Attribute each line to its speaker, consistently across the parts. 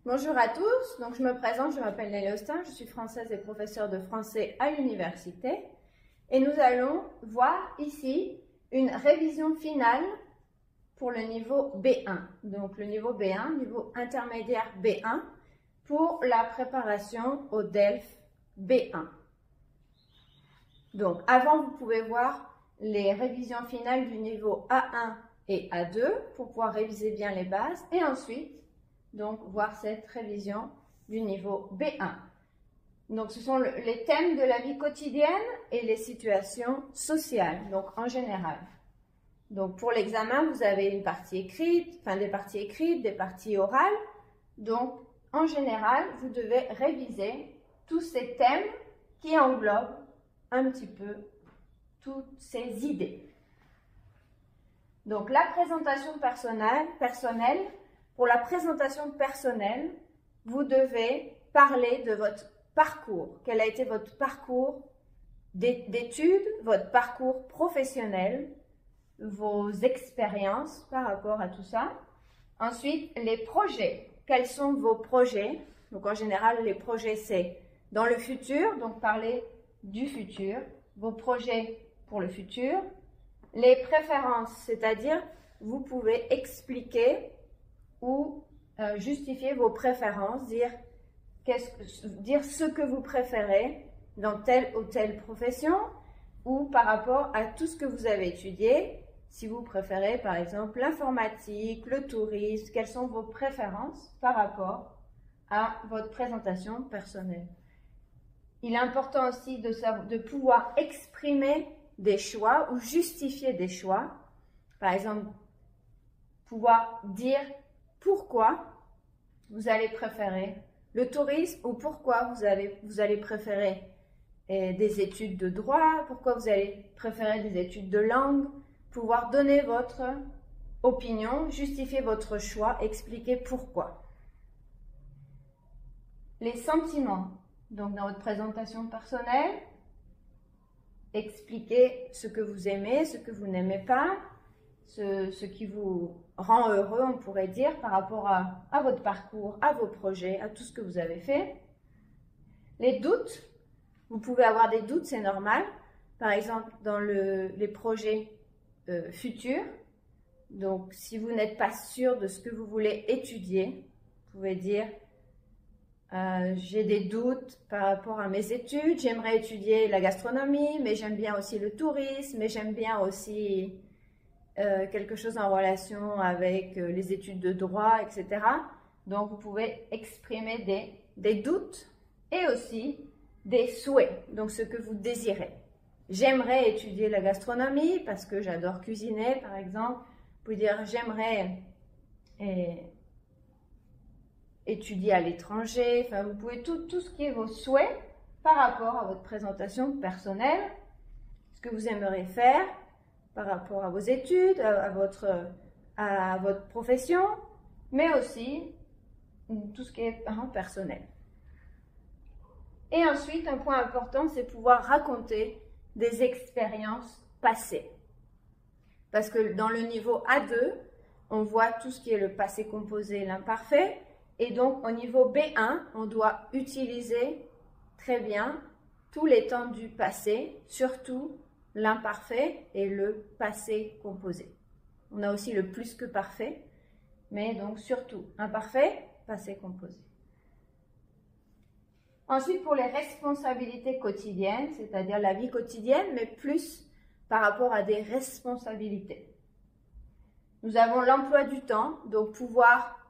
Speaker 1: Bonjour à tous, donc je me présente, je m'appelle Nelly Austin, je suis française et professeure de français à l'université et nous allons voir ici une révision finale pour le niveau B1. Donc le niveau B1, niveau intermédiaire B1 pour la préparation au DELF B1. Donc avant vous pouvez voir les révisions finales du niveau A1 et A2 pour pouvoir réviser bien les bases et ensuite donc voir cette révision du niveau B1. Donc ce sont les thèmes de la vie quotidienne et les situations sociales, donc en général. Donc pour l'examen, vous avez une partie écrite, enfin des parties écrites, des parties orales. Donc en général, vous devez réviser tous ces thèmes qui englobent un petit peu toutes ces idées. Donc la présentation personnelle. Pour la présentation personnelle, vous devez parler de votre parcours. Quel a été votre parcours d'études, votre parcours professionnel, vos expériences par rapport à tout ça. Ensuite, les projets. Quels sont vos projets? Donc en général, les projets, c'est dans le futur, donc parler du futur, vos projets pour le futur. Les préférences, c'est-à-dire vous pouvez expliquer ou justifier vos préférences, dire ce que vous préférez dans telle ou telle profession ou par rapport à tout ce que vous avez étudié. Si vous préférez par exemple l'informatique, le tourisme, quelles sont vos préférences par rapport à votre présentation personnelle. Il est important aussi de pouvoir exprimer des choix ou justifier des choix. Par exemple, pouvoir dire pourquoi vous allez préférer le tourisme ou pourquoi vous allez préférer des études de droit, pourquoi vous allez préférer des études de langue, pouvoir donner votre opinion, justifier votre choix, expliquer pourquoi. Les sentiments, donc dans votre présentation personnelle, expliquer ce que vous aimez, ce que vous n'aimez pas, ce qui vous rend heureux, on pourrait dire, par rapport à votre parcours, à vos projets, à tout ce que vous avez fait. Les doutes, vous pouvez avoir des doutes, c'est normal. Par exemple, dans les projets futurs, donc si vous n'êtes pas sûr de ce que vous voulez étudier, vous pouvez dire j'ai des doutes par rapport à mes études, j'aimerais étudier la gastronomie, mais j'aime bien aussi le tourisme, mais j'aime bien aussi quelque chose en relation avec les études de droit, etc. Donc, vous pouvez exprimer des doutes et aussi des souhaits, donc ce que vous désirez. J'aimerais étudier la gastronomie parce que j'adore cuisiner, par exemple. Vous pouvez dire j'aimerais étudier à l'étranger. Enfin, vous pouvez tout ce qui est vos souhaits par rapport à votre présentation personnelle, ce que vous aimeriez faire par rapport à vos études, à votre profession, mais aussi tout ce qui est personnel. Et ensuite, un point important, c'est pouvoir raconter des expériences passées. Parce que dans le niveau A2, on voit tout ce qui est le passé composé et l'imparfait. Et donc, au niveau B1, on doit utiliser très bien tous les temps du passé, surtout l'imparfait et le passé composé. On a aussi le plus que parfait, mais donc surtout imparfait, passé composé. Ensuite, pour les responsabilités quotidiennes, c'est-à-dire la vie quotidienne, mais plus par rapport à des responsabilités. Nous avons l'emploi du temps, donc pouvoir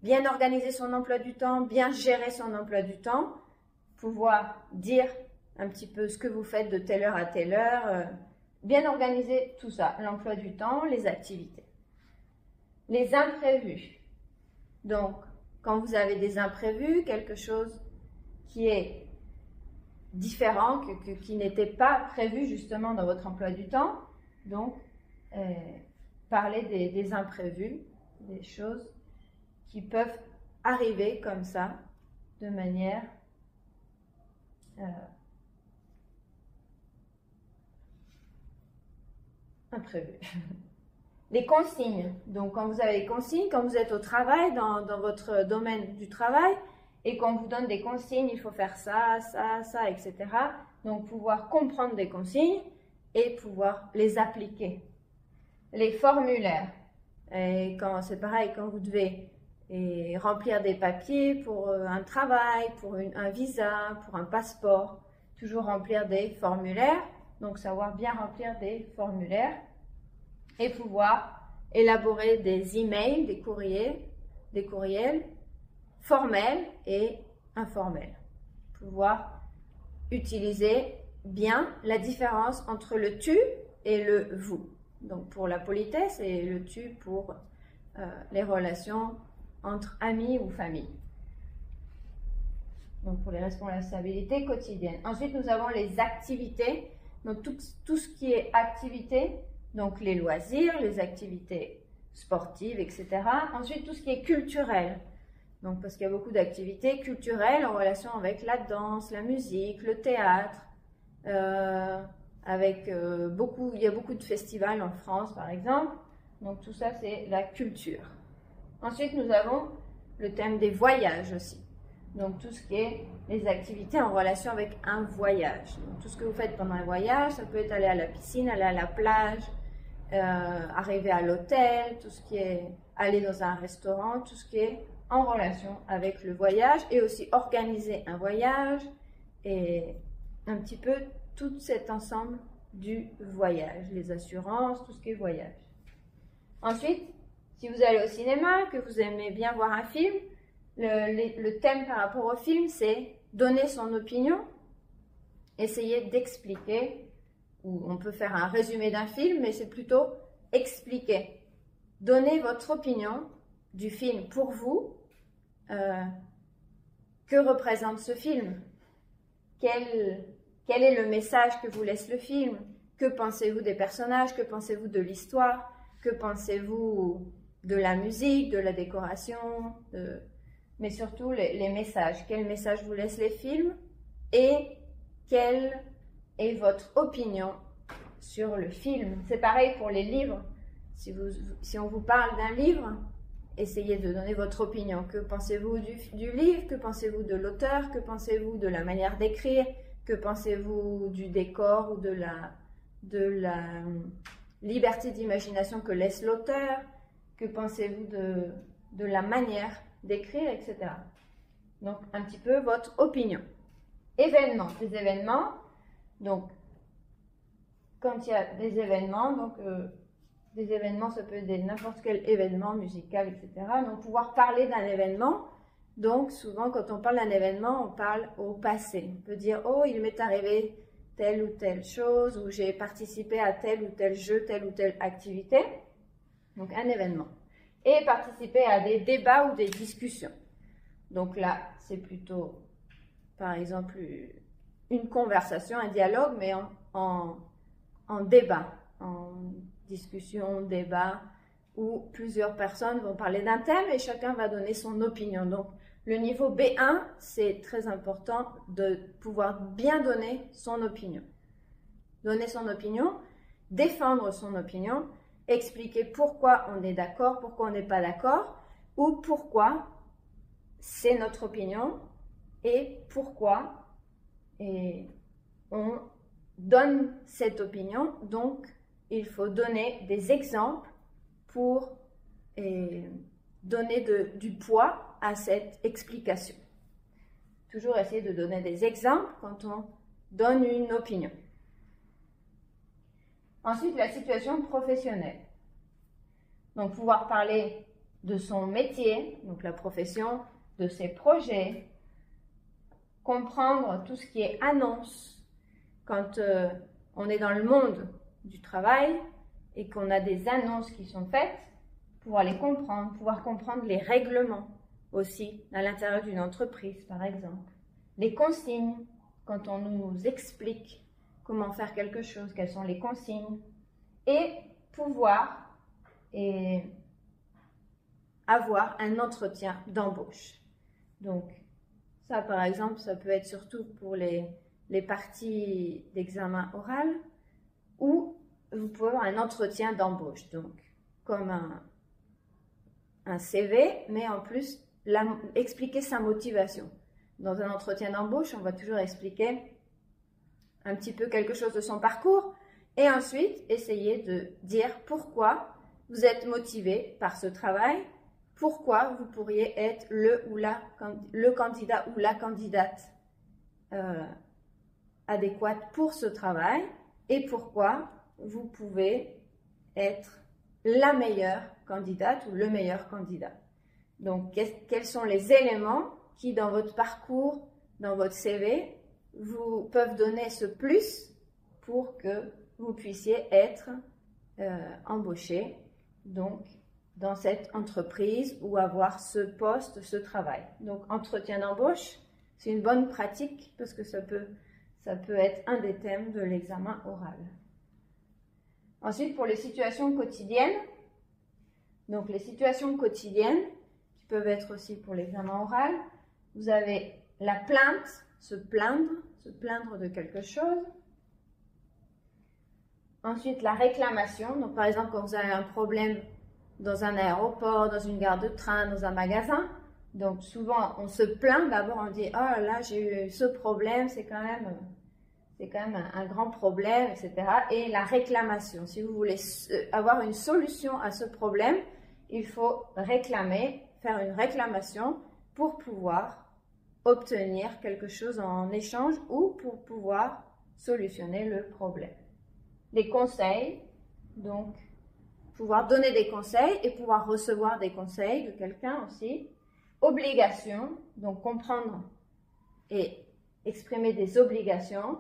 Speaker 1: bien organiser son emploi du temps, bien gérer son emploi du temps, pouvoir dire un petit peu ce que vous faites de telle heure à telle heure, bien organiser tout ça, l'emploi du temps, les activités. Les imprévus. Donc, quand vous avez des imprévus, quelque chose qui est différent, qui n'était pas prévu justement dans votre emploi du temps, donc parler des imprévus, des choses qui peuvent arriver comme ça, de manière imprévue. les consignes. Donc, quand vous avez des consignes, quand vous êtes au travail, dans votre domaine du travail, et qu'on vous donne des consignes, il faut faire ça, ça, ça, etc. Donc, pouvoir comprendre des consignes et pouvoir les appliquer. Les formulaires. Et quand c'est pareil, quand vous devez remplir des papiers pour un travail, pour un visa, pour un passeport, toujours remplir des formulaires. Donc, savoir bien remplir des formulaires et pouvoir élaborer des emails, des courriels formels et informels. Pouvoir utiliser bien la différence entre le tu et le vous. Donc pour la politesse et le tu pour les relations entre amis ou famille. Donc pour les responsabilités quotidiennes. Ensuite, nous avons les activités. Donc tout ce qui est activité, donc les loisirs, les activités sportives, etc. Ensuite, tout ce qui est culturel. Donc parce qu'il y a beaucoup d'activités culturelles en relation avec la danse, la musique, le théâtre, il y a beaucoup de festivals en France par exemple. Donc tout ça c'est la culture. Ensuite, nous avons le thème des voyages aussi. Donc tout ce qui est les activités en relation avec un voyage. Donc, tout ce que vous faites pendant un voyage, ça peut être aller à la piscine, aller à la plage, arriver à l'hôtel, tout ce qui est aller dans un restaurant, tout ce qui est en relation avec le voyage et aussi organiser un voyage et un petit peu tout cet ensemble du voyage, les assurances, tout ce qui est voyage. Ensuite, si vous allez au cinéma, que vous aimez bien voir un film, le thème par rapport au film, c'est donner son opinion, essayer d'expliquer, ou on peut faire un résumé d'un film, mais c'est plutôt expliquer. Donner votre opinion du film pour vous. Que représente ce film? Quel est le message que vous laisse le film? Que pensez-vous des personnages? Que pensez-vous de l'histoire? Que pensez-vous de la musique, de la décoration? Mais surtout les messages. Quel message vous laissent les films? Et quelle est votre opinion sur le film? C'est pareil pour les livres. Si on vous parle d'un livre, essayez de donner votre opinion. Que pensez-vous du livre? Que pensez-vous de l'auteur? Que pensez-vous de la manière d'écrire? Que pensez-vous du décor ou de la liberté d'imagination que laisse l'auteur? Que pensez-vous de la manière d'écrire, etc. Donc, un petit peu votre opinion. Événements. Des événements. Donc, quand il y a des événements, des événements, ça peut être n'importe quel événement musical, etc. Donc, pouvoir parler d'un événement. Donc, souvent, quand on parle d'un événement, on parle au passé. On peut dire, oh, il m'est arrivé telle ou telle chose, ou j'ai participé à tel ou tel jeu, telle ou telle activité. Donc, un événement. Et participer à des débats ou des discussions. Donc là, c'est plutôt, par exemple, une conversation, un dialogue, mais en débat, en discussion, débat, où plusieurs personnes vont parler d'un thème et chacun va donner son opinion. Donc, le niveau B1, c'est très important de pouvoir bien donner son opinion. Donner son opinion, défendre son opinion, expliquer pourquoi on est d'accord, pourquoi on n'est pas d'accord, ou pourquoi c'est notre opinion et pourquoi on donne cette opinion. Donc, il faut donner des exemples pour donner du poids à cette explication. Toujours essayer de donner des exemples quand on donne une opinion. Ensuite, la situation professionnelle. Donc, pouvoir parler de son métier, donc la profession, de ses projets, comprendre tout ce qui est annonce. Quand on est dans le monde du travail et qu'on a des annonces qui sont faites, pouvoir les comprendre, pouvoir comprendre les règlements aussi à l'intérieur d'une entreprise, par exemple. Les consignes, quand on nous explique comment faire quelque chose, quelles sont les consignes, et pouvoir avoir un entretien d'embauche. Donc, ça, par exemple, ça peut être surtout pour les parties d'examen oral, où vous pouvez avoir un entretien d'embauche. Donc, comme un CV, mais en plus expliquer sa motivation. Dans un entretien d'embauche, on va toujours expliquer un petit peu quelque chose de son parcours et ensuite essayer de dire pourquoi vous êtes motivé par ce travail, pourquoi vous pourriez être le candidat ou la candidate adéquate pour ce travail et pourquoi vous pouvez être la meilleure candidate ou le meilleur candidat. Donc, quels sont les éléments qui, dans votre parcours, dans votre CV, vous peuvent donner ce plus pour que vous puissiez être embauché donc, dans cette entreprise ou avoir ce poste, ce travail. Donc, entretien d'embauche, c'est une bonne pratique parce que ça peut être un des thèmes de l'examen oral. Ensuite, pour les situations quotidiennes, donc les situations quotidiennes, qui peuvent être aussi pour l'examen oral, vous avez la plainte, se plaindre de quelque chose. Ensuite, la réclamation, donc par exemple quand vous avez un problème dans un aéroport, dans une gare de train, dans un magasin, donc souvent on se plaint, d'abord on dit « Oh là, j'ai eu ce problème, c'est quand même un grand problème, etc. » Et la réclamation, si vous voulez avoir une solution à ce problème, il faut réclamer, faire une réclamation pour pouvoir obtenir quelque chose en échange ou pour pouvoir solutionner le problème. Les conseils, donc pouvoir donner des conseils et pouvoir recevoir des conseils de quelqu'un aussi. Obligation, donc comprendre et exprimer des obligations.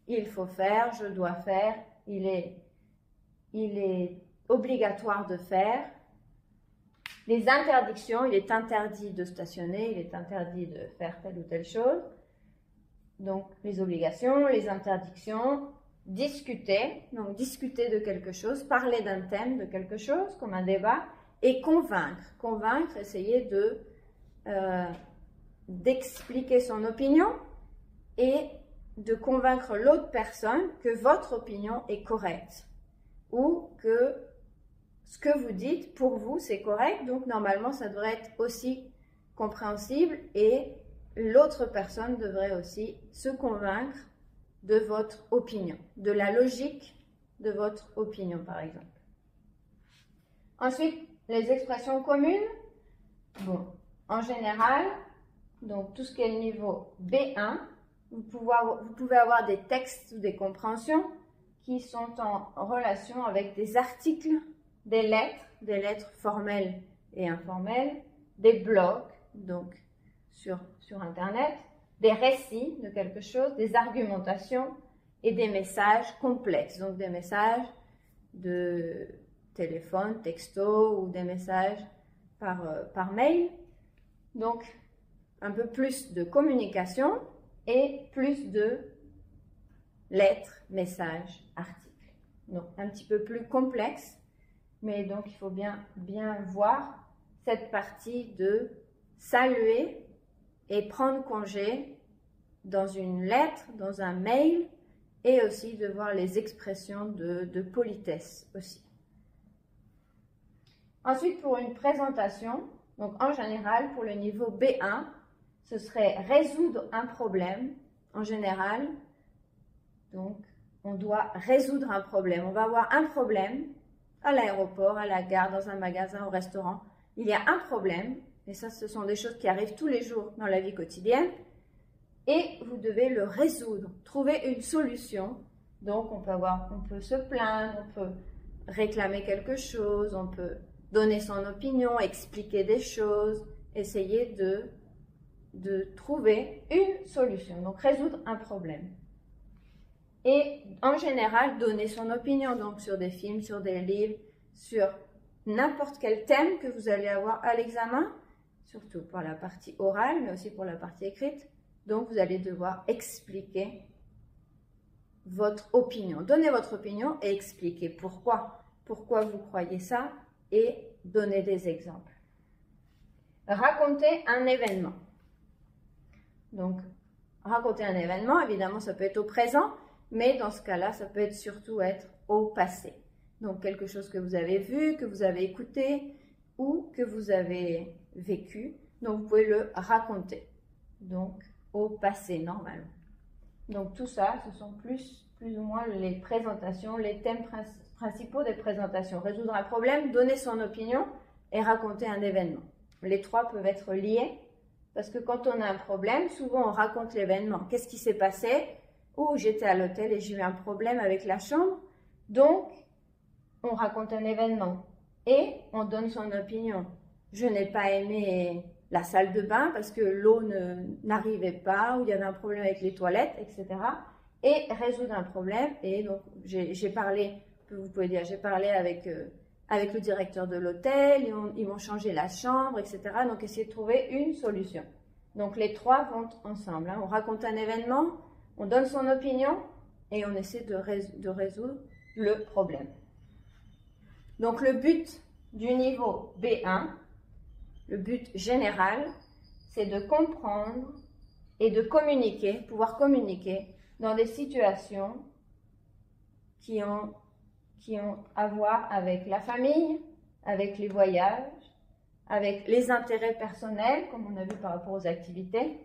Speaker 1: Il faut faire, je dois faire, il est obligatoire de faire. Les interdictions, il est interdit de stationner, il est interdit de faire telle ou telle chose. Donc, les obligations, les interdictions, discuter, donc discuter de quelque chose, parler d'un thème de quelque chose, comme un débat, et convaincre. Convaincre, essayer d'expliquer son opinion et de convaincre l'autre personne que votre opinion est correcte ou que ce que vous dites, pour vous, c'est correct, donc normalement, ça devrait être aussi compréhensible et l'autre personne devrait aussi se convaincre de votre opinion, de la logique de votre opinion, par exemple. Ensuite, les expressions communes. Bon, en général, donc tout ce qui est le niveau B1, vous pouvez avoir des textes ou des compréhensions qui sont en relation avec des articles, des lettres formelles et informelles, des blogs, donc sur Internet, des récits de quelque chose, des argumentations et des messages complexes, donc des messages de téléphone, texto ou des messages par mail. Donc, un peu plus de communication et plus de lettres, messages, articles. Donc, un petit peu plus complexe, mais donc il faut bien voir cette partie de saluer et prendre congé dans une lettre, dans un mail, et aussi de voir les expressions de politesse aussi. Ensuite, pour une présentation, donc en général, pour le niveau B1, ce serait résoudre un problème. En général, donc, on doit résoudre un problème. On va avoir un problème à l'aéroport, à la gare, dans un magasin, au restaurant. Il y a un problème, et ça, ce sont des choses qui arrivent tous les jours dans la vie quotidienne, et vous devez le résoudre, trouver une solution. Donc, on peut se plaindre, on peut réclamer quelque chose, on peut donner son opinion, expliquer des choses, essayer de trouver une solution, donc résoudre un problème. Et en général, donner son opinion, donc sur des films, sur des livres, sur n'importe quel thème que vous allez avoir à l'examen, surtout pour la partie orale, mais aussi pour la partie écrite. Donc, vous allez devoir expliquer votre opinion. Donnez votre opinion et expliquez pourquoi vous croyez ça et donnez des exemples. Raconter un événement. Donc, raconter un événement, évidemment, ça peut être au présent, mais dans ce cas-là, ça peut surtout être au passé. donc quelque chose que vous avez vu, que vous avez écouté ou que vous avez vécu. Donc vous pouvez le raconter, donc au passé normalement. Donc tout ça, ce sont plus ou moins les présentations, les thèmes principaux des présentations. Résoudre un problème, donner son opinion et raconter un événement. Les trois peuvent être liés parce que quand on a un problème, souvent on raconte l'événement. Qu'est-ce qui s'est passé? Oh, j'étais à l'hôtel et j'ai eu un problème avec la chambre. Donc, on raconte un événement et on donne son opinion. Je n'ai pas aimé la salle de bain parce que l'eau n'arrivait pas, ou il y avait un problème avec les toilettes, etc. Et résoudre un problème. Et donc, j'ai parlé, vous pouvez dire, j'ai parlé avec le directeur de l'hôtel, ils m'ont changé la chambre, etc. Donc, essayer de trouver une solution. Donc, les trois vont ensemble. Hein. On raconte un événement, on donne son opinion et on essaie de résoudre le problème. Donc, le but du niveau B1, le but général, c'est de comprendre et de communiquer, pouvoir communiquer dans des situations qui ont à voir avec la famille, avec les voyages, avec les intérêts personnels, comme on a vu par rapport aux activités,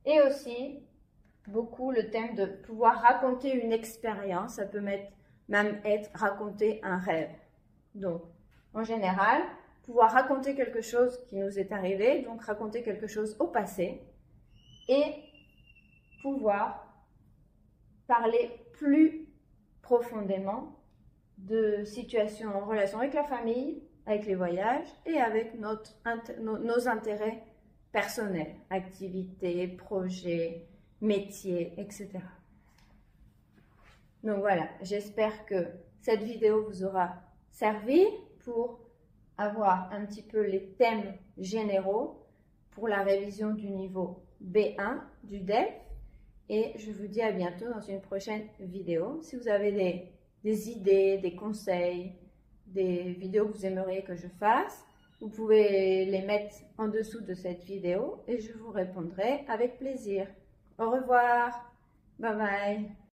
Speaker 1: et aussi beaucoup le thème de pouvoir raconter une expérience, ça peut même être raconter un rêve. Donc, en général, pouvoir raconter quelque chose qui nous est arrivé, donc raconter quelque chose au passé, et pouvoir parler plus profondément de situations en relation avec la famille, avec les voyages et avec nos intérêts personnels, activités, projets, métiers, etc. Donc voilà, j'espère que cette vidéo vous aura servi pour avoir un petit peu les thèmes généraux pour la révision du niveau B1 du DELF. Et je vous dis à bientôt dans une prochaine vidéo. Si vous avez des idées, des conseils, des vidéos que vous aimeriez que je fasse, vous pouvez les mettre en dessous de cette vidéo et je vous répondrai avec plaisir. Au revoir. Bye bye.